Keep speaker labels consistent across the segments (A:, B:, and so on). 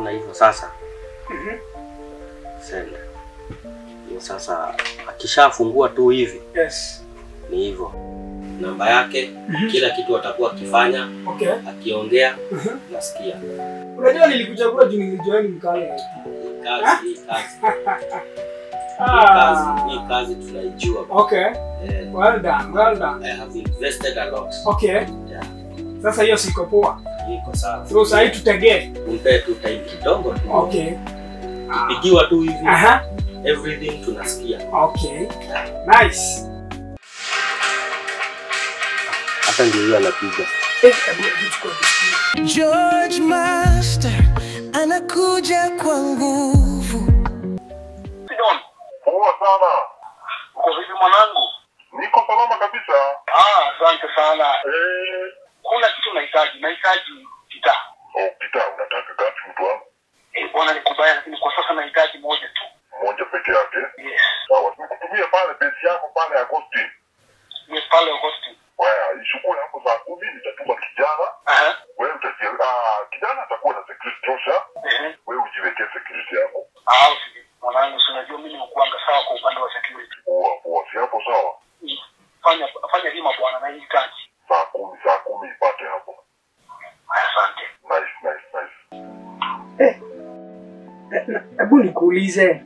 A: Unaona hivyo sasa? Send. Hiyo sasa akishafungua tu hivi.
B: Yes.
A: Ni hivyo. Namba yake, kila kitu atakuwa akifanya.
B: Okay.
A: Akiongea, nasikia.
B: Unajua nilikuchagua juu nilijoin mkale.
A: Kazi. Hii kazi tunaijua.
B: Okay. Well done.
A: I have invested a lot.
B: Okay.
A: Yeah.
B: Sasa hiyo siko poa.
A: Iko sawa.
B: So sasa tutegee.
A: Umpe tu time kidogo tu.
B: Okay.
A: Kipigiwa tu hivi.
B: Everything
A: tunasikia.
B: Okay. Nice.
A: Hata ndio yeye anapiga.
C: George Master anakuja kwa nguvu.
D: Sidon, poa sana. Uko vipi mwanangu? Niko salama kabisa. Asante sana. Kuna kitu nahitaji gitaa. Gitaa unataka gapi mtu wangu? Bwana nikubaya lakini kwa sasa nahitaji moja tu. Moja peke yake? Yes. Sawa, nikutumia pale pesi yako pale Agosti. Yes, pale Agosti. Wewe, ishukue hapo saa 10 nitatuma kijana. Wewe kijana atakuwa na security tosha. Wewe ujiwekee security yako. Mwanangu, unajua mimi nikuanga sawa kwa upande wa security. Poa, si hapo sawa. Fanya hima bwana na hitaji. Saa 10 ipate hapo. Asante. Nice.
B: Hebu nikuulize.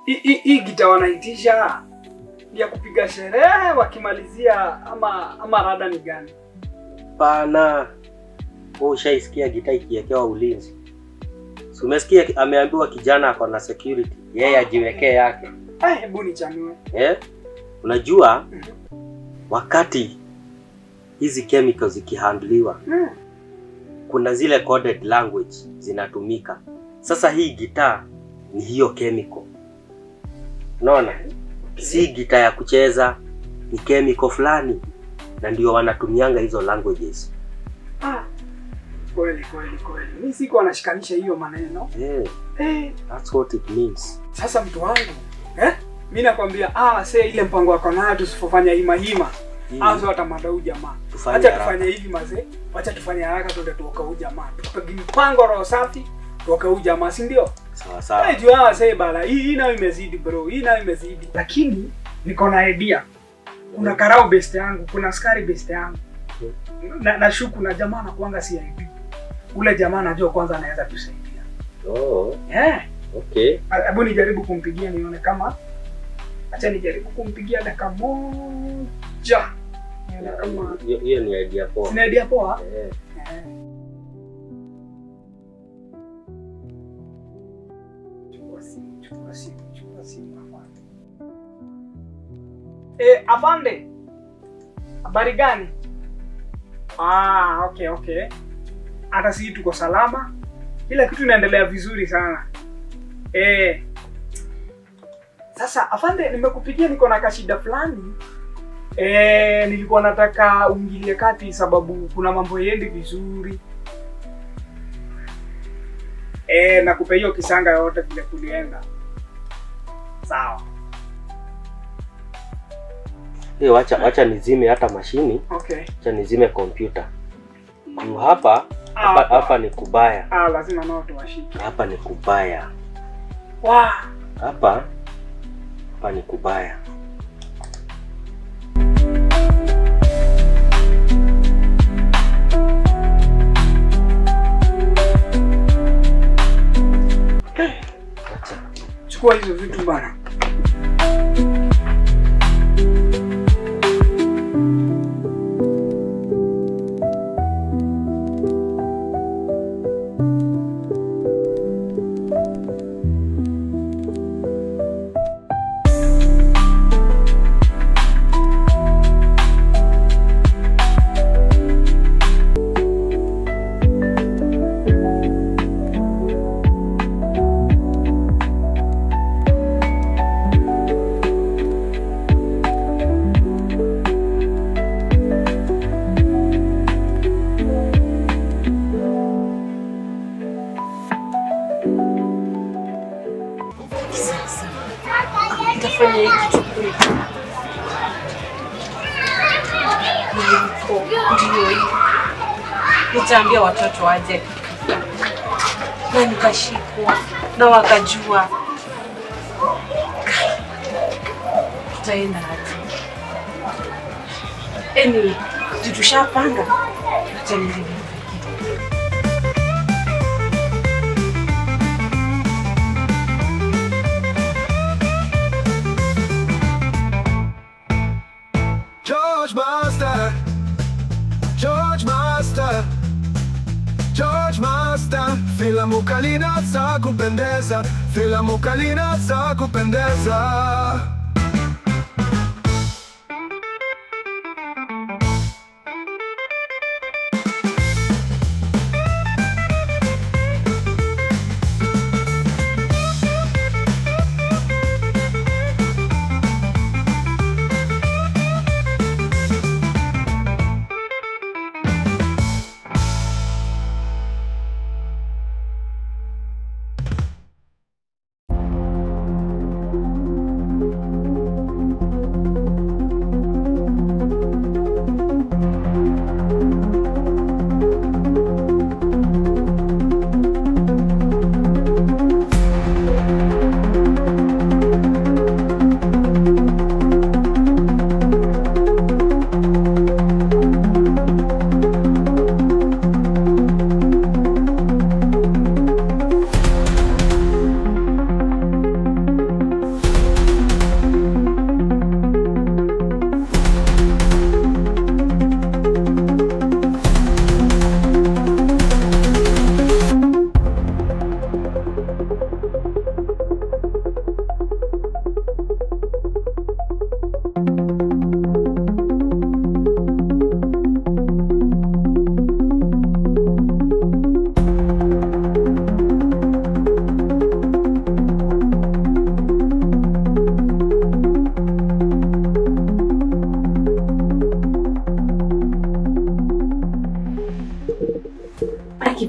B: Hii gitaa wanaitisha ya kupiga sherehe wakimalizia ama rada ni gani?
A: Pana. Wewe ushaisikia gitaa ikiekewa ulinzi? Si umesikia ameambiwa kijana ako na security, yeye ajiwekee yake.
B: Hebu nichanue.
A: Unajua wakati hizi chemicals zikihandliwa kuna zile coded language zinatumika. Sasa hii gitaa ni hiyo chemical. Unaona? Si gitaa ya kucheza, ni chemical fulani na ndio wanatumianga hizo languages.
B: Kweli. Mimi siko anashikanisha hiyo maneno.
A: That's what it means.
B: Sasa mtu wangu, mimi nakwambia ile mpango wako nayo tusifanye hima. Sasa watamada huyu jamaa. Acha tufanye hivi mazee. Acha tufanye haraka tuende tuoka huyu jamaa. Tupige mpango roho safi, tuoka huyu jamaa, si ndio?
A: Sawa.
B: Jua bala, hii nayo imezidi bro. Hii nayo imezidi. Lakini niko na idea. Kuna karao best yangu, kuna askari best yangu. Nashuku na jamaa anakuanga CID. Ule jamaa anajua kwanza anaweza tusaidia. Okay. Hebu nijaribu kumpigia nione kama. Acha nijaribu kumpigia dakika moja. Kama
A: hiyo ni idea poa.
B: Ni idea poa? Chukua simu afande. Afande. Habari gani? Okay. Hata sisi tuko salama. Kila kitu inaendelea vizuri sana. Sasa afande, nimekupigia niko na kashida fulani. Nilikuwa nataka uingilie kati sababu kuna mambo yendi vizuri. Nakupa hiyo kisanga yote vile kulienda. Sawa.
A: Wacha nizime hata mashini.
B: Okay.
A: Acha nizime kompyuta. Hapa ni kubaya.
B: Lazima nao tuwashike.
A: Hapa ni kubaya. Hapa ni kubaya.
B: Chukua hizo vitu bana.
E: Nitaambia watoto waje. na nikashikwa na wakajua. Tutaenda aje? Anyway, tutushapanga. Acha nirudi.
C: George Master, George Master, George Master, filamu kalina za kupendeza, filamu kalina za kupendeza.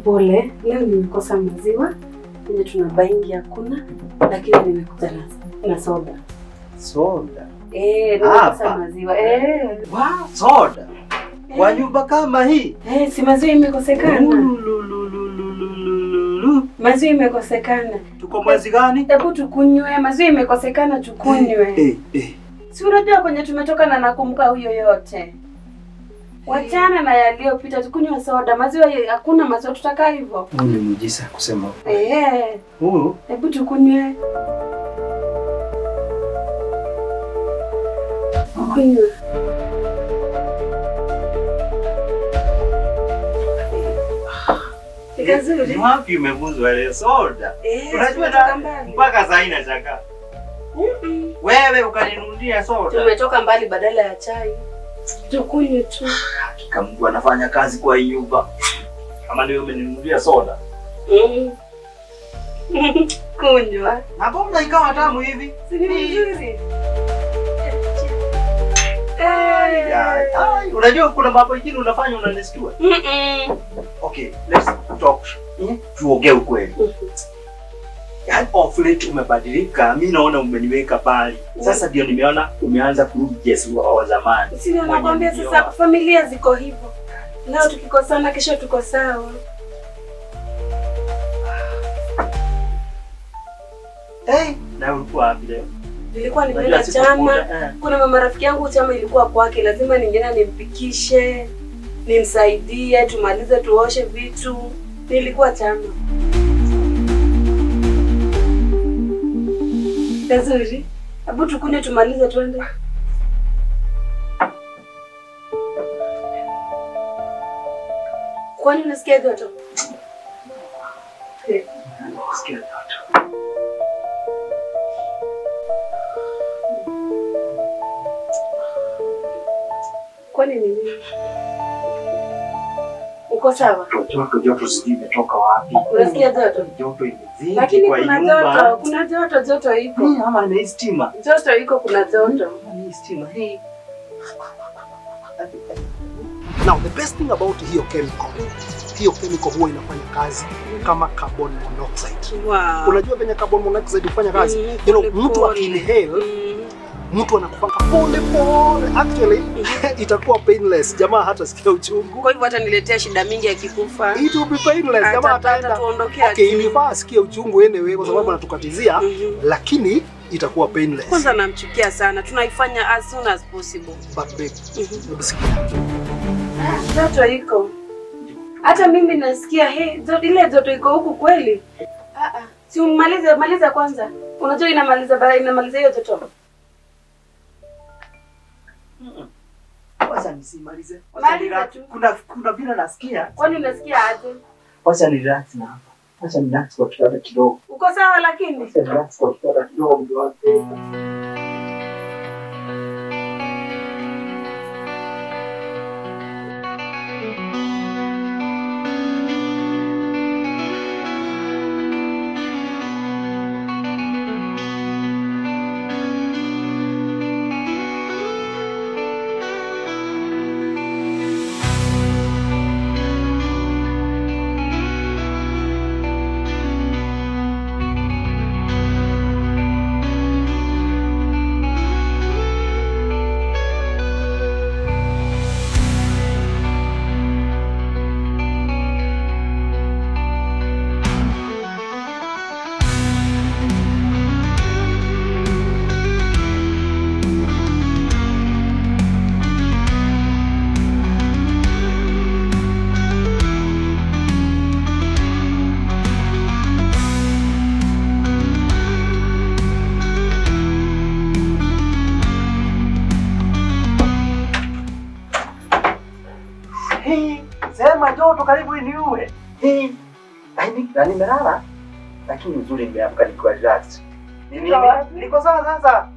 E: Pole, leo nimekosa maziwa, yenye tunabaingi hakuna, lakini nimekuja na soda.
A: Soda?
E: Nimekosa maziwa.
A: Wow, soda? Kwa nyumba kama hii?
E: Si maziwa imekosekana. Maziwa imekosekana.
A: Tuko mwezi gani?
E: Hebu tukunywe, maziwa imekosekana tukunywe. Si unajua kwenye tumetoka na nakumbuka huyo yote. Wachana na yaliyopita, tukunywe soda. Maziwa hakuna, maziwa tutakaa hivyo.
A: Ni mjisa kusema.
E: Hebu tukunywe. Kunywe. Ikazuri.
A: Wapi umevuzwa ile soda? Unajua mpaka saa ina chaka. Wewe ukaninunulia soda.
E: Tumetoka mbali badala ya chai. Tukunywe tu.
A: Hakika Mungu anafanya kazi kwa hii nyumba. Kama ndio umeninunulia soda.
E: Kunywa.
A: Na mbona ikawa tamu hivi?
E: Si nzuri.
A: Unajua kuna mambo mengine unafanya unanistua. Okay, let's talk. Tuongee ukweli. Yaani off late umebadilika, mimi naona umeniweka bali. Sasa ndio nimeona umeanza kurudi Yesu wa zamani.
E: Si nakwambia sasa familia ziko hivyo. Leo tukikosana kesho tuko sawa.
A: Na ulikuwa wapi leo?
E: Nilikuwa nimeenda chama. Kuna mama rafiki yangu chama ilikuwa kwake, lazima ningeenda nimpikishe, nimsaidie, tumalize tuoshe vitu. Nilikuwa chama. Kazuri. Hebu tukunywe tumalize tuende. Kwani unasikia joto?
A: Nasikia joto.
E: Kwani nini? Uko sawa?
A: Joto sijui imetoka wapi.
E: Unasikia joto?
A: Joto imezidi.
E: Lakini kuna joto iko.
A: Ama ni stima.
E: Joto iko, kuna joto.
A: Ni stima hii.
F: Now the best thing about hiyo chemical huwa inafanya kazi kama carbon monoxide.
E: Wow.
F: Unajua venye carbon monoxide hufanya kazi? You know, mtu akinhale mtu anakupanga pole pole, actually itakuwa painless. Jamaa hata sikia uchungu.
E: Kwa hivyo hata niletea shida mingi akikufa.
F: It will be painless. Jamaa ataenda. Okay, ilifaa asikie uchungu anyway kwa sababu anatukatizia, lakini itakuwa painless.
E: Kwanza namchukia sana. Tunaifanya as soon as possible.
F: But babe,
E: joto iko. Hata mimi nasikia ile joto iko huku kweli. Si maliza kwanza. Unajua inamaliza hiyo joto.
A: Wacha nisimalize.
E: Kuna
A: vile nasikia.
E: Kwani unasikia aje?
A: Wacha ni relax na hapa. Wacha ni relax kwa kitanda kidogo.
E: Uko sawa lakini?
A: Wacha ni relax kwa kitanda kidogo mdogo. Sema joto karibu niue. Na nimelala. Lakini uzuri nimeamka nikiwa relax. Niko sawa sasa.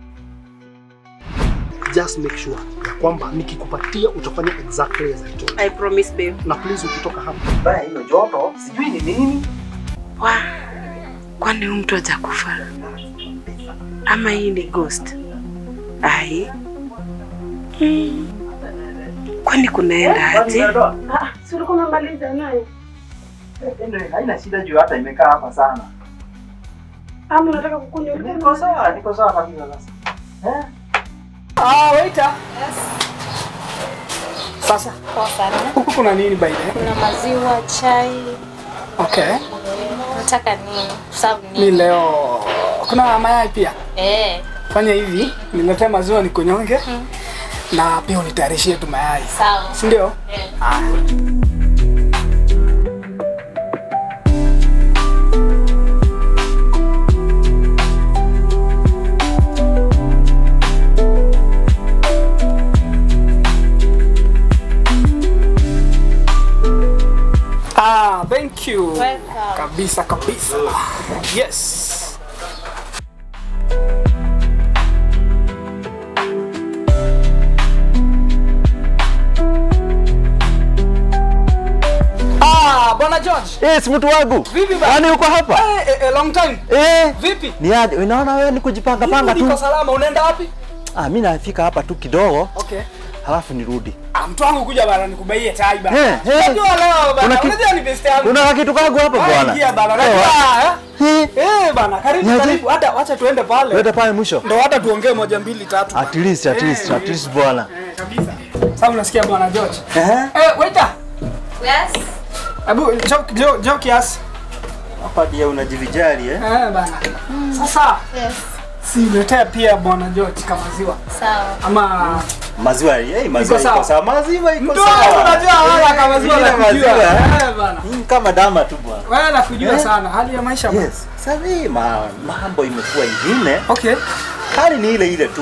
F: Just make sure ya kwamba nikikupatia utafanya exactly as I told you.
E: I promise babe.
F: Na please ukitoka hapa.
A: Baya hiyo joto, sijui ni nini.
E: Kwani huyu mtu hajakufa? Ama hii ni ghost? Ai. Kwani kunaenda aje? Si ulikuwa umemaliza naye?
A: Haina shida juu hata imekaa hapa sana.
E: Ama unataka kukunywa?
A: Niko sawa kabisa sasa.
B: Waiter.
G: Yes.
B: Sasa.
G: Poa sana.
B: Huku kuna nini by the way?
G: Kuna maziwa, chai.
B: Okay.
G: Nataka nini? Serve
B: Ni
G: nini?
B: leo kuna mayai pia. Fanya hivi, niletee maziwa nikunyonge. Na pia unitayarishie tu mayai.
G: Sawa.
B: Si ndio? Thank you.
G: Welcome.
B: Kabisa. Yes. Bwana George.
H: Yes, mtu wangu.
B: Vipi bwana?
H: Yaani uko hapa?
B: Long time. Vipi?
H: Ni aje? Unaona wewe ni kujipanga panga tu.
B: Niko salama, unaenda wapi?
H: Mimi nafika hapa tu kidogo.
B: Okay.
H: Halafu nirudi.
B: Mtu wangu kuja bana nikubaie tai bana.
H: Unajua
B: leo bana. Unajua ni best yangu.
H: Kuna kitu kangu hapa bwana.
B: Ingia bana. Bana, karibu. Hata acha tuende pale.
H: Tuende pale mwisho.
B: Ndio hata tuongee 1 2 3.
H: At least bwana.
B: Kabisa. Sasa unasikia bwana George? Waiter.
G: Yes.
B: Abu, jo kiasi.
H: Hapa dia unajivijali
B: Bana. Sasa.
G: Yes.
B: Si niletea pia bwana George kama maziwa.
G: Sawa.
B: Ama
H: maziwa iko sawa. Maziwa iko sawa.
B: Ndio unajua wewe kama maziwa la kujua. Bana.
H: Kama dama tu bwana.
B: Wewe la kujua sana hali ya maisha bwana.
H: Yes. Sasa hii mambo imekuwa ingine.
B: Okay.
H: Hali ni ile tu.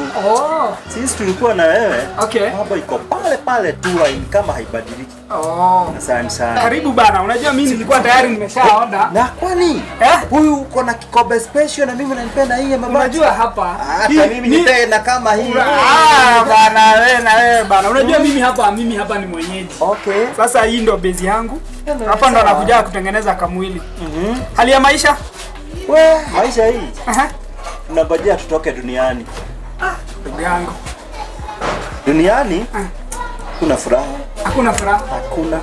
H: Sisi tulikuwa na wewe.
B: Okay.
H: Mambo iko pale tu kama haibadiliki. Asante sana.
B: Karibu bana. Unajua mimi nilikuwa tayari nimeshaoda.
H: Na kwani? Huyu uko na kikombe special na mimi nanipenda hii mabati.
B: Unajua hapa.
H: Hata mimi nipenda kama hii.
B: Bana wewe na wewe bana. Unajua mimi hapa ni mwenyeji.
H: Okay.
B: Sasa hii ndo base yangu. Hapa ndo nakuja kutengeneza kamwili. Hali ya maisha?
H: Maisha hii. Tunabajia tutoke duniani.
B: Ndugu yangu.
H: Duniani? Kuna furaha.
B: Hakuna furaha.
H: Hakuna.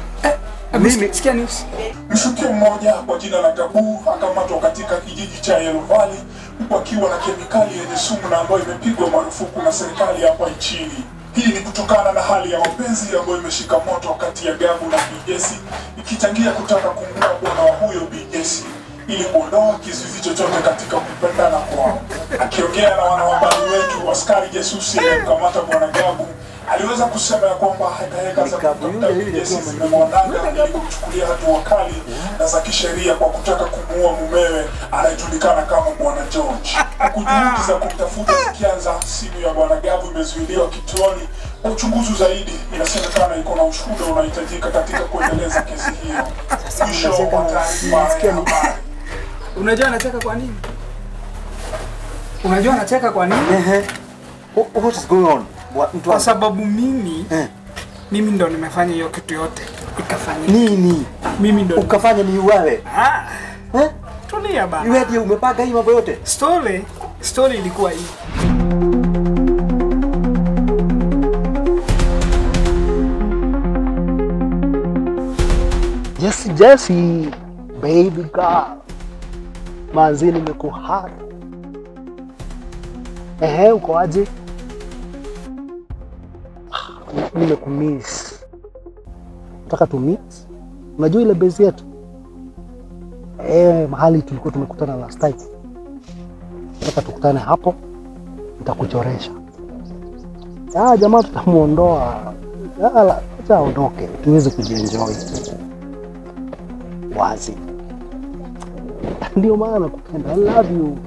B: Mimi sikia news.
I: Mshukiwa mmoja kwa jina la Tabu akamatwa katika kijiji cha Yellow Valley huku akiwa na kemikali yenye sumu na ambayo imepigwa marufuku na serikali hapa nchini. Hii ni kutokana na hali ya mapenzi ambayo imeshika moto kati ya Gabu na Bi Jesse, ikichangia kutaka kumuua bwana wa huyo Bi Jesse ili kuondoa kizuizi chochote katika kupendana kwao. Akiongea na wanahabari wetu, askari jasusi aliyemkamata bwana Gabu aliweza kusema ya kwamba hekaheka za kutafuta Bi Jesse zimemwananga ili kumchukulia hatua kali na za kisheria kwa kutaka kumuua mumewe anayejulikana kama bwana George. Huku juhudi za kumtafuta zikianza, simu ya bwana Gabu imezuiliwa kituoni. Uchunguzi zaidi inasemekana iko na ushuhuda unahitajika katika kuendeleza kesi hiyo. Mwisho wa taarifa ya habari.
B: Unajua anacheka kwa nini? Unajua anacheka kwa nini?
H: What is going on?
B: Kwa sababu mimi ndo nimefanya hiyo kitu yote ikafanyika.
H: Nini?
B: Mimi ndo
H: ukafanya ni wewe.
B: Tulia bana.
H: Wewe ndiye umepanga hii mambo yote.
B: Story ilikuwa hii.
F: Jesse, baby girl. Manzi nimekuhata. Uko aje? Nimekumiss. Nataka tu meet. Unajua ile base yetu? Mahali tulikuwa tumekutana last time. Nataka tukutane hapo. Nitakuchoresha. Jamaa tutamuondoa. Acha aondoke tuweze kujienjoy. Wazi. Ndio maana nakupenda. I love you.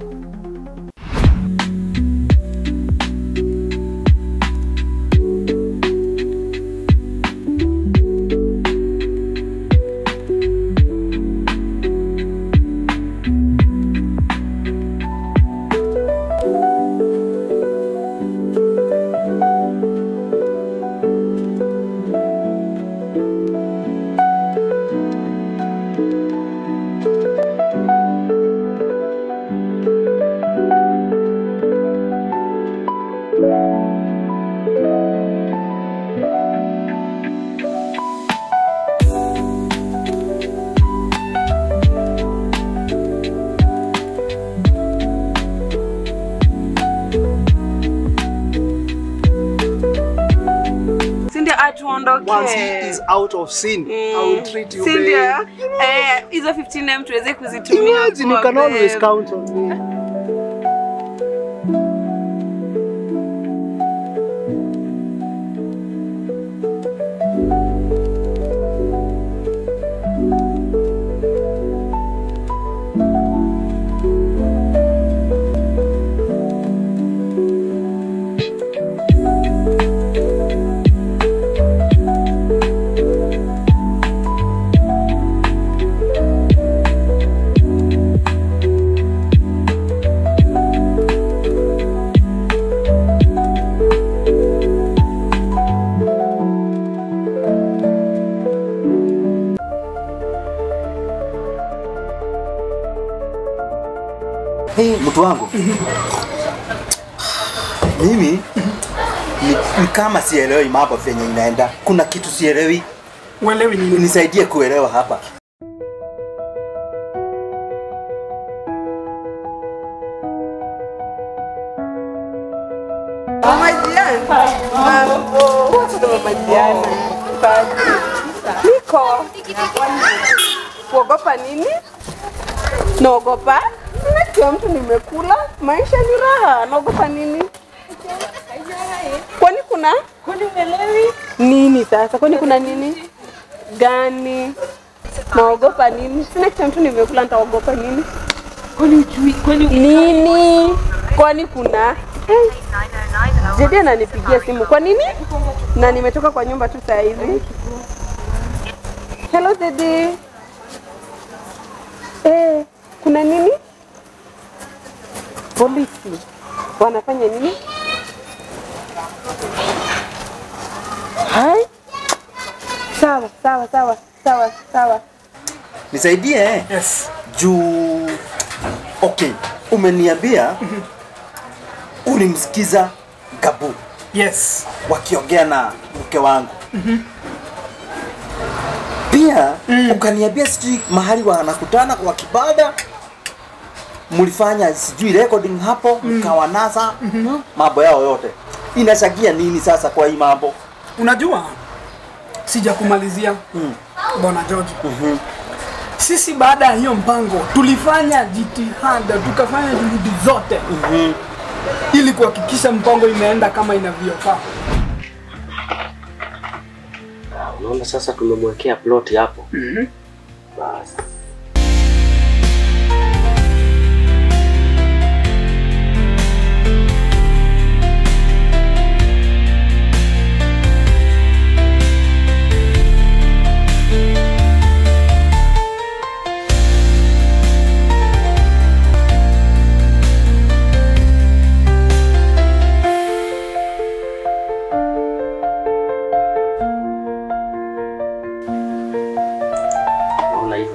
F: Once he is out of sin, I will treat you
E: Cynthia, hizo 15M tuweze kuzitumia.
F: Imagine you can always count on me.
H: Mtu wangu. Mimi ni kama sielewi mambo venye inaenda. Kuna kitu sielewi.
B: Uelewi nini?
H: Nisaidie kuelewa hapa.
E: Mama Diana. Mambo. Mama Diana. Niko. Kuogopa nini? Naogopa? Kila mtu nimekula, maisha ni raha. Naogopa nini? Kwani kuna? Kwani uelewi? Nini sasa? Kwani kuna nini? Gani? Naogopa nini? Sina kila mtu nimekula, nitaogopa nini? Kwani ujui? Kwani nini? Kwani kuna? Jedi ananipigia simu. Kwa nini? Na nimetoka kwa nyumba tu saa hizi. Hello Jedi. Kuna nini? Polisi wanafanya nini? Hai? Sawa.
H: Nisaidie.
B: Yes.
H: Juu okay, umeniambia ulimsikiza Gabu.
B: Yes.
H: Wakiongea na mke wangu. Pia ukaniambia sijui mahali wanakutana kwa kibada mlifanya sijui recording hapo mkawanasa mambo yao yote. Inashagia nini sasa kwa hii mambo?
B: Unajua sija kumalizia Bwana George. Sisi baada ya hiyo mpango tulifanya jitihada, tukafanya juhudi zote ili kuhakikisha mpango imeenda kama inavyofaa.
J: Unaona sasa tumemwekea plot hapo. Basi.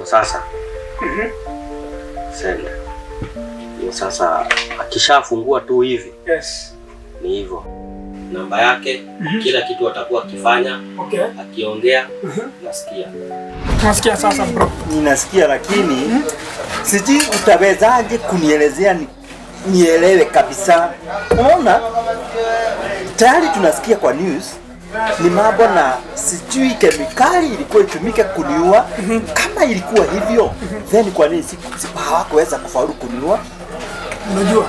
J: Sasa senda hiyo sasa, akishafungua tu hivi ni hivyo namba yake, kila kitu atakuwa akifanya, akiongea
B: nasikia sasa bro.
H: Ninasikia lakini sijui utawezaje kunielezea nielewe kabisa. Unaona tayari tunasikia kwa news ni mambo na sijui kemikali ilikuwa itumike kuniua. Kama ilikuwa hivyo, then kwa nini hawakuweza kufaulu kuniua?
B: Unajua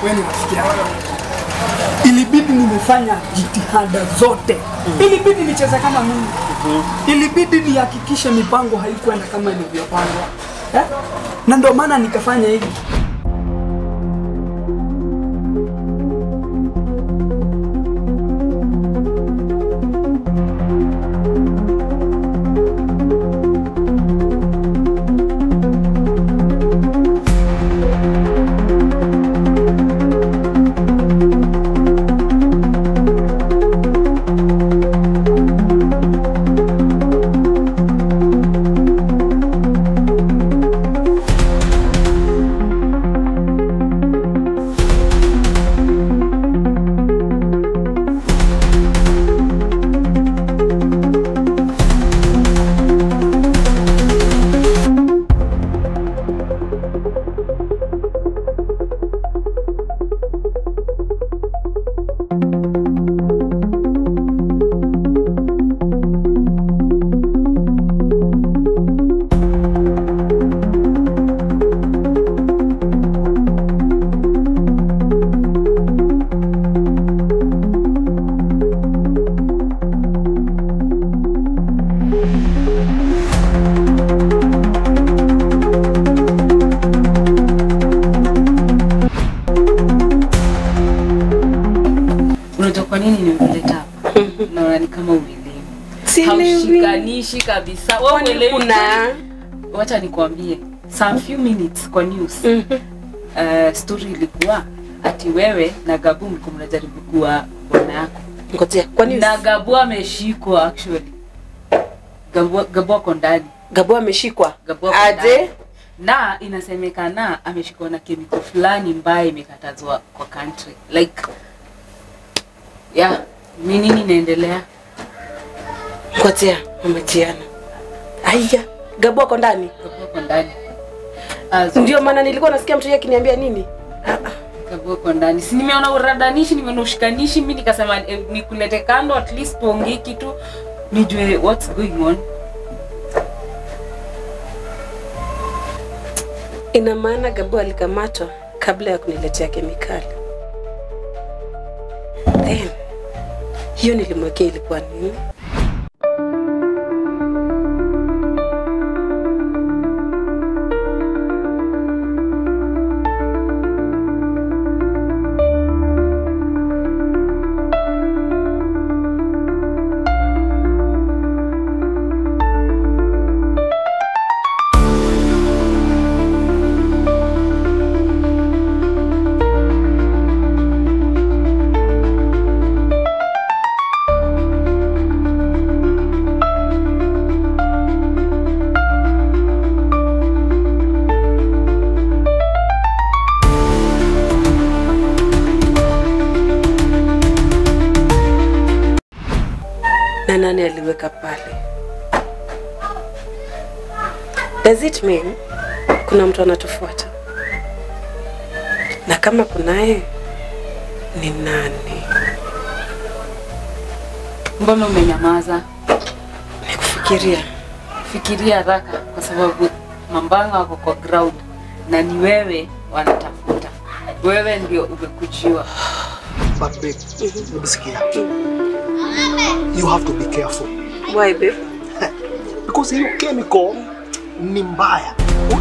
B: wewe unasikia, ilibidi nimefanya jitihada zote, ilibidi nicheze kama mimi, ilibidi nihakikishe mipango haikuenda kama ilivyopangwa, na ndio maana nikafanya hivi.
K: Kwa nini nimeleta hapa? Naona ni kama uelewi. Haushikanishi kabisa. Wewe uelewi kuna wacha nikwambie. Some few minutes kwa news. Story ilikuwa ati wewe na Gabu mlikuwa mnajaribu kuwa bwana yako.
E: Ngoja, kwa nini?
K: Na Gabu ameshikwa actually. Gabu ako ndani.
E: Gabu ameshikwa? Aje?
K: Na inasemekana ameshikwa na chemical fulani mbaya imekatazwa kwa country. Like nini inaendelea?
E: Ngoja, umetiana. Aya, Gabu ako ndani?
K: Gabu ako ndani.
E: Ndio maana nilikuwa nasikia mtu yeye akiniambia nini?
K: Gabu ako ndani. Si nimeona uradanishi, nimeona ushikanishi, mimi nikasema nikulete kando at least tuongee kitu nijue what's going on.
E: Ina maana Gabu alikamatwa kabla ya kuniletea kemikali. Then hiyo nilimwekea ilikuwa nini? Na nani aliweka pale? Does it mean kuna mtu anatufuata? Na kama kunaye ni nani?
K: Mbona umenyamaza?
E: Nikufikiria.
K: Fikiria haraka kwa sababu Mambanga wako kwa ground na ni wewe wanatafuta. Wewe ndio umekujiwa.
F: But babe, unisikia. You have to be careful.
E: Why babe?
F: Because hiyo chemical ni mbaya.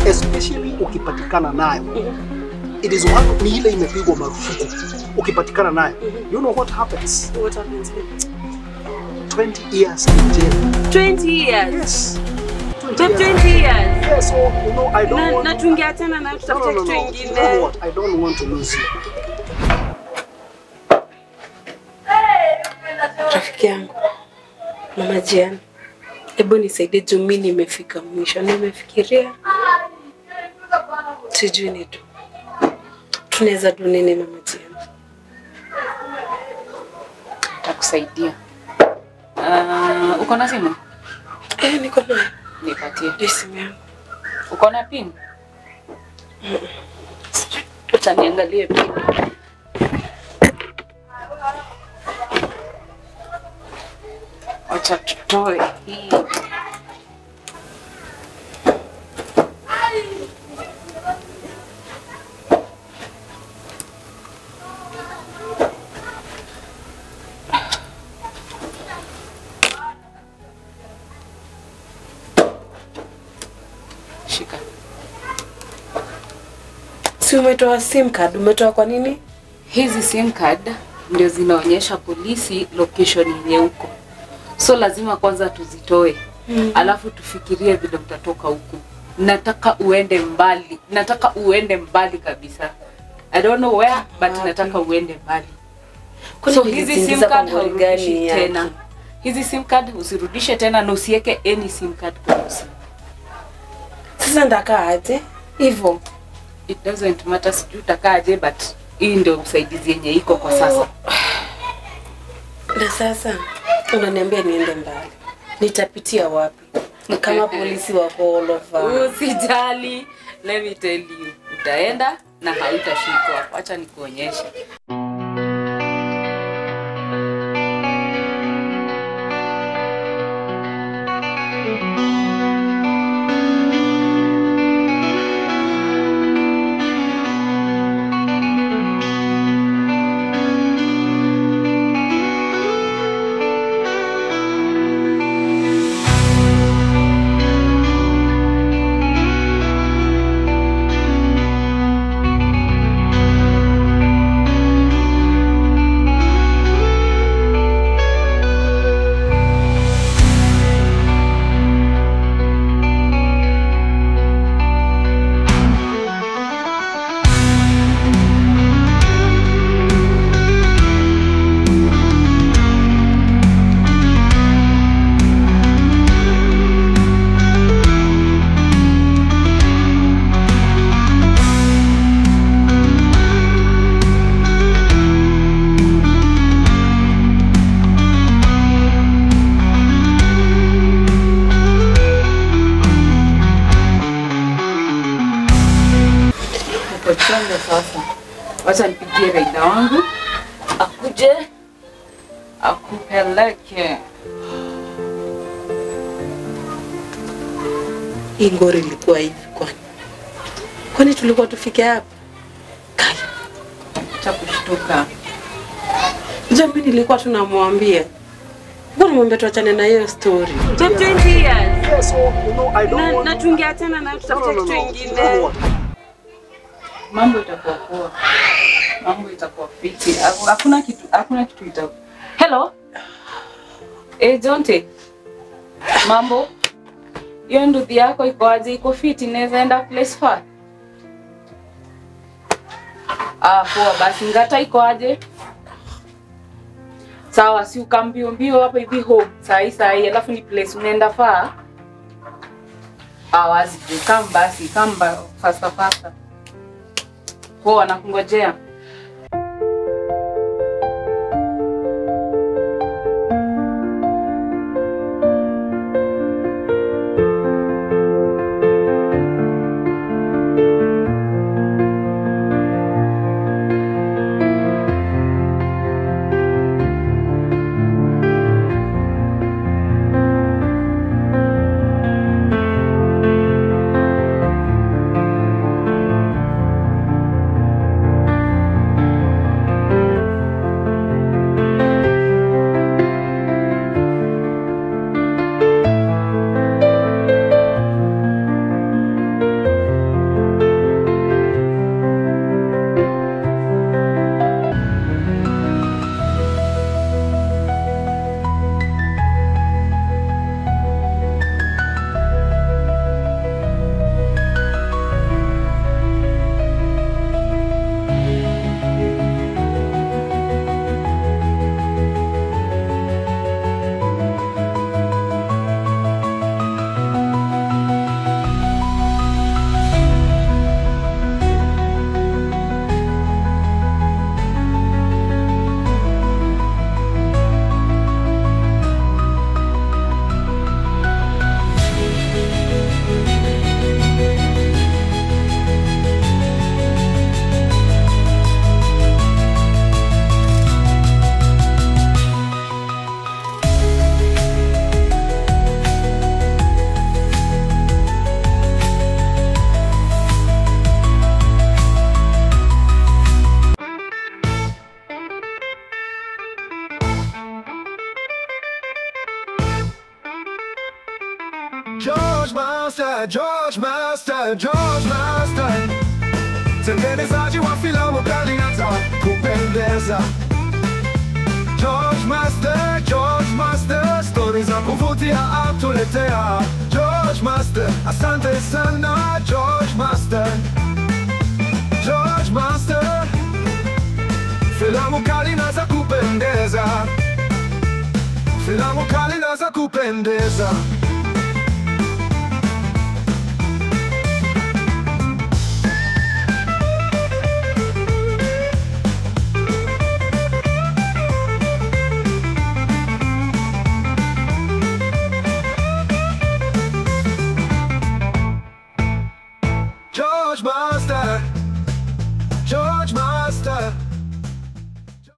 F: Especially ukipatikana nayo. It is one ni ile imepigwa marufuku. Ukipatikana nayo. You know what happens?
E: What happens?
F: 20 years in jail.
E: 20 years?
F: Yes.
E: 20 years?
F: Yes, so you know I don't want
E: na tungeachana na tutafuta kitu kingine.
F: You know what? I don't want to lose you.
E: Rafiki yangu. Mama Jian. Hebu nisaidie juu mimi nimefika mwisho. Nimefikiria. Sijui ni tu. Tunaweza do nini Mama Jian?
K: Takusaidia. Uko na simu?
E: Niko nayo.
K: Nipatie.
E: Simu yangu.
K: Uko na pin? Utaniangalie pin. Acha tutoe hii. Shika.
E: Si umetoa SIM card, umetoa kwa nini?
K: Hizi SIM card ndio zinaonyesha polisi location yenye uko. So lazima kwanza tuzitoe. Alafu tufikirie vile utatoka huku. Nataka uende mbali. Nataka uende mbali kabisa. I don't know where but nataka uende mbali. So hizi SIM card haurudishi tena. Hizi SIM card usirudishe tena na usiweke any SIM card kwa simu.
E: Sasa ndakaa aje? Hivyo.
K: It doesn't matter sijui utakaa aje but hii ndio usaidizi yenye iko kwa sasa.
E: Na sasa unaniambia niende mbali. Nitapitia wapi? Kama polisi wako all over.
K: Usijali. Let me tell you. Utaenda na hautashikwa. Acha nikuonyeshe. Chonde sasa. Wacha nipigie Raida wangu. Akuje. Akupeleke.
E: Hii ngori ilikuwa hivi kwani? Kwani tulikuwa tufike hapa? Kai.
K: Acha kushtuka.
E: Mimi nilikuwa tunamwambia. Mbona mwambie tuachane na hiyo story? 20 years.
F: Yes, so you know I don't want.
E: Na tungeachana na tutafuta kitu kingine.
K: Mambo itakuwa poa. Mambo itakuwa fiti. Hakuna kitu itakuwa. Hello? Jonte. Mambo? Hiyo nduthi yako iko aje? Iko fiti? Naweza enda place far? Poa basi ngata iko aje? Sawa, si ukambio mbio hapa hivi home. Sai, alafu ni place unaenda far? Wazi, come basi, come faster. Poa, nakungojea.
C: George Master, George Master. Mtengenezaji wa filamu kali za kupendeza. George Master, George Master, stories za kuvutia atuletea. George Master, asante sana George Master. George Master, filamu kali na za kupendeza. Filamu kali na za kupendeza. George Master.